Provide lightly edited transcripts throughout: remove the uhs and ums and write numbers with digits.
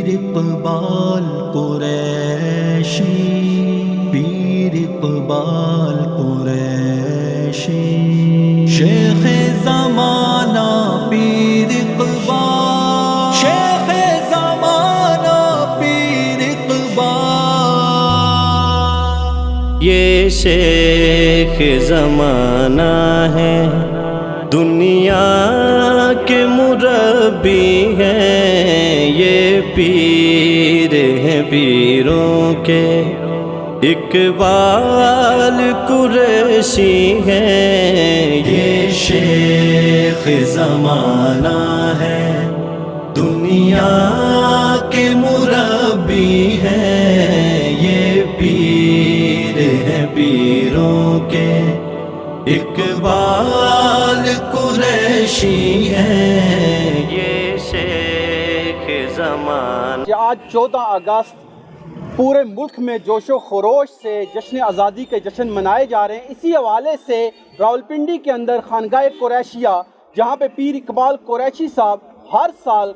پیر اقبال قریشی، پیر اقبال قریشی، شیخ زمانہ پیر اقبال، شیخ زمانہ پیر اقبال، یہ شیخ زمانہ ہے، دنیا کے مربی ہیں، یہ پیر ہیں پیروں کے، اقبال قریشی ہیں، یہ شیخ زمانہ ہے، دنیا کے مربی ہیں، یہ پیر ہیں پیروں کے، اقبال قریشی ہیں، یہ شیخ زمانہ۔ آج 14 اگست پورے ملک میں جوش و خروش سے جشن آزادی کے جشن منائے جا رہے ہیں۔ اسی حوالے سے راولپنڈی کے اندر خانقاہ قریشیہ، جہاں پہ پیر اقبال قریشی صاحب ہر سال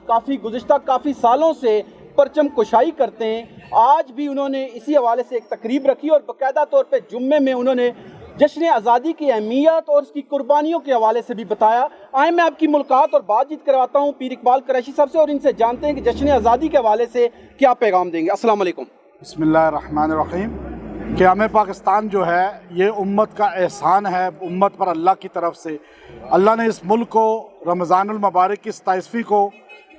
گزشتہ کافی سالوں سے پرچم کشائی کرتے ہیں، آج بھی انہوں نے اسی حوالے سے ایک تقریب رکھی اور باقاعدہ طور پہ جمعے میں انہوں نے جشن آزادی کی اہمیت اور اس کی قربانیوں کے حوالے سے بھی بتایا۔ آئیں میں آپ کی ملاقات اور بات چیت کرواتا ہوں پیر اقبال قریشی صاحب سے اور ان سے جانتے ہیں کہ جشن آزادی کے حوالے سے کیا پیغام دیں گے۔ السلام علیکم۔ بسم اللہ الرحمن الرحیم۔ قیام پاکستان جو ہے یہ امت کا احسان ہے، امت پر اللہ کی طرف سے۔ اللہ نے اس ملک کو رمضان المبارک کی 27ویں کو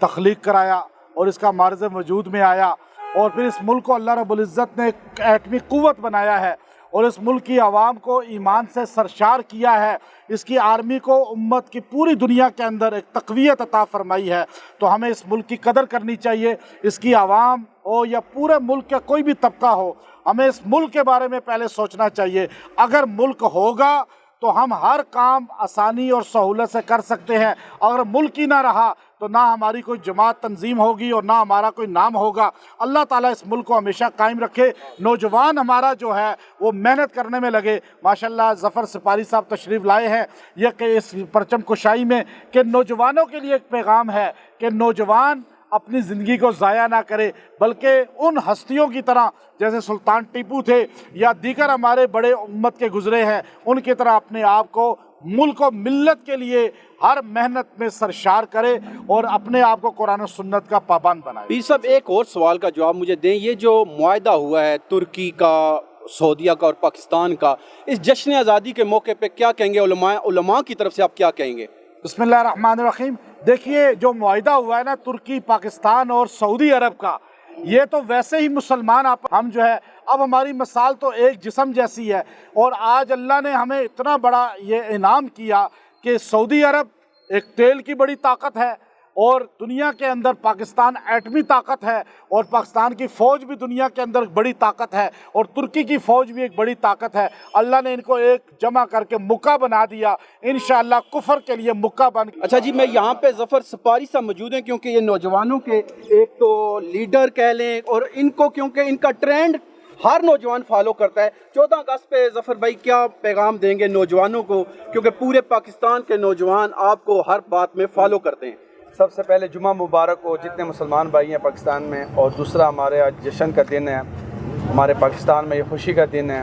تخلیق کرایا اور اس کا معرض وجود میں آیا، اور پھر اس ملک کو اللہ رب العزت نے ایک ایٹمی قوت بنایا ہے اور اس ملک کی عوام کو ایمان سے سرشار کیا ہے، اس کی آرمی کو امت کی پوری دنیا کے اندر ایک تقویت عطا فرمائی ہے۔ تو ہمیں اس ملک کی قدر کرنی چاہیے، اس کی عوام ہو یا پورے ملک کا کوئی بھی طبقہ ہو، ہمیں اس ملک کے بارے میں پہلے سوچنا چاہیے۔ اگر ملک ہوگا تو ہم ہر کام آسانی اور سہولت سے کر سکتے ہیں، اگر ملک ہی نہ رہا تو نہ ہماری کوئی جماعت تنظیم ہوگی اور نہ ہمارا کوئی نام ہوگا۔ اللہ تعالیٰ اس ملک کو ہمیشہ قائم رکھے، نوجوان ہمارا جو ہے وہ محنت کرنے میں لگے۔ ماشاءاللہ ظفر سپاری صاحب تشریف لائے ہیں یہ کہ اس پرچم کشائی میں کہ نوجوانوں کے لیے ایک پیغام ہے کہ نوجوان اپنی زندگی کو ضائع نہ کرے، بلکہ ان ہستیوں کی طرح جیسے سلطان ٹیپو تھے یا دیگر ہمارے بڑے امت کے گزرے ہیں، ان کی طرح اپنے آپ کو ملک و ملت کے لیے ہر محنت میں سرشار کرے اور اپنے آپ کو قرآن و سنت کا پابند بنائے۔ پیر صاحب ایک اور سوال کا جواب مجھے دیں، یہ جو معاہدہ ہوا ہے ترکی کا، سعودیہ کا اور پاکستان کا، اس جشن آزادی کے موقع پہ کیا کہیں گے؟ علماء کی طرف سے آپ کیا کہیں گے؟ بسم اللہ الرحمن الرحیم۔ دیکھیے جو معاہدہ ہوا ہے نا ترکی، پاکستان اور سعودی عرب کا، یہ تو ویسے ہی مسلمان ہم جو ہے، اب ہماری مثال تو ایک جسم جیسی ہے، اور آج اللہ نے ہمیں اتنا بڑا یہ انعام کیا کہ سعودی عرب ایک تیل کی بڑی طاقت ہے، اور دنیا کے اندر پاکستان ایٹمی طاقت ہے، اور پاکستان کی فوج بھی دنیا کے اندر بڑی طاقت ہے، اور ترکی کی فوج بھی ایک بڑی طاقت ہے۔ اللہ نے ان کو ایک جمع کر کے مکہ بنا دیا، انشاءاللہ کفر کے لیے مکہ بن۔ اچھا جی، میں یہاں پہ ظفر سپاری صاحب موجود ہیں کیونکہ یہ نوجوانوں کے ایک تو لیڈر کہہ لیں، اور ان کو کیونکہ ان کا ٹرینڈ ہر نوجوان فالو کرتا ہے۔ 14 اگست پہ ظفر بھائی کیا پیغام دیں گے نوجوانوں کو، کیونکہ پورے پاکستان کے نوجوان آپ کو ہر بات میں فالو کرتے ہیں؟ سب سے پہلے جمعہ مبارک ہو جتنے مسلمان بھائی ہیں پاکستان میں، اور دوسرا ہمارے آج جشن کا دن ہے، ہمارے پاکستان میں یہ خوشی کا دن ہے،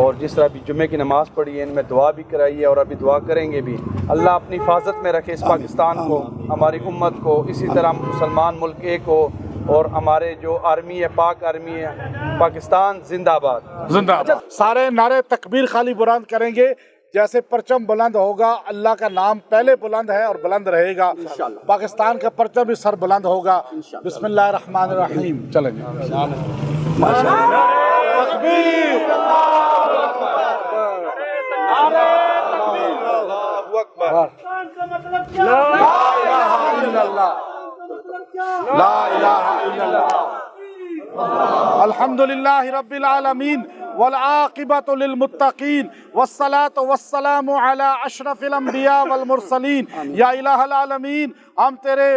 اور جس طرح بھی جمعے کی نماز پڑھی ہے، ان میں دعا بھی کرائی ہے اور ابھی دعا کریں گے بھی۔ اللہ اپنی حفاظت میں رکھے اس پاکستان کو، ہماری امت کو، اسی طرح مسلمان ملک ایک ہو، اور ہمارے جو آرمی ہے، پاک آرمی ہے، پاکستان زندہ آباد۔ زندہ آباد۔ سارے نعرے تکبیر خالی بلند کریں گے، جیسے پرچم بلند ہوگا اللہ کا نام پہلے بلند ہے اور بلند رہے گا، پاکستان کا پرچم بھی سر بلند ہوگا۔ بسم اللہ الرحمن الرحیم۔ چلیں جی۔ تکبیر، لا الہ الا اللہ، لا الہ الا اللہ، الحمدللہ رب العالمین والعاقبۃ للمتقین والصلاۃ والسلام علی اشرف الانبیاء والمرسلین۔ یا الہ العالمین، ہم تیرے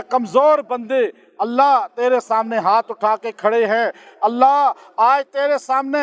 کمزور بندے اللہ تیرے سامنے ہاتھ اٹھا کے کھڑے ہیں۔ اللہ آج تیرے سامنے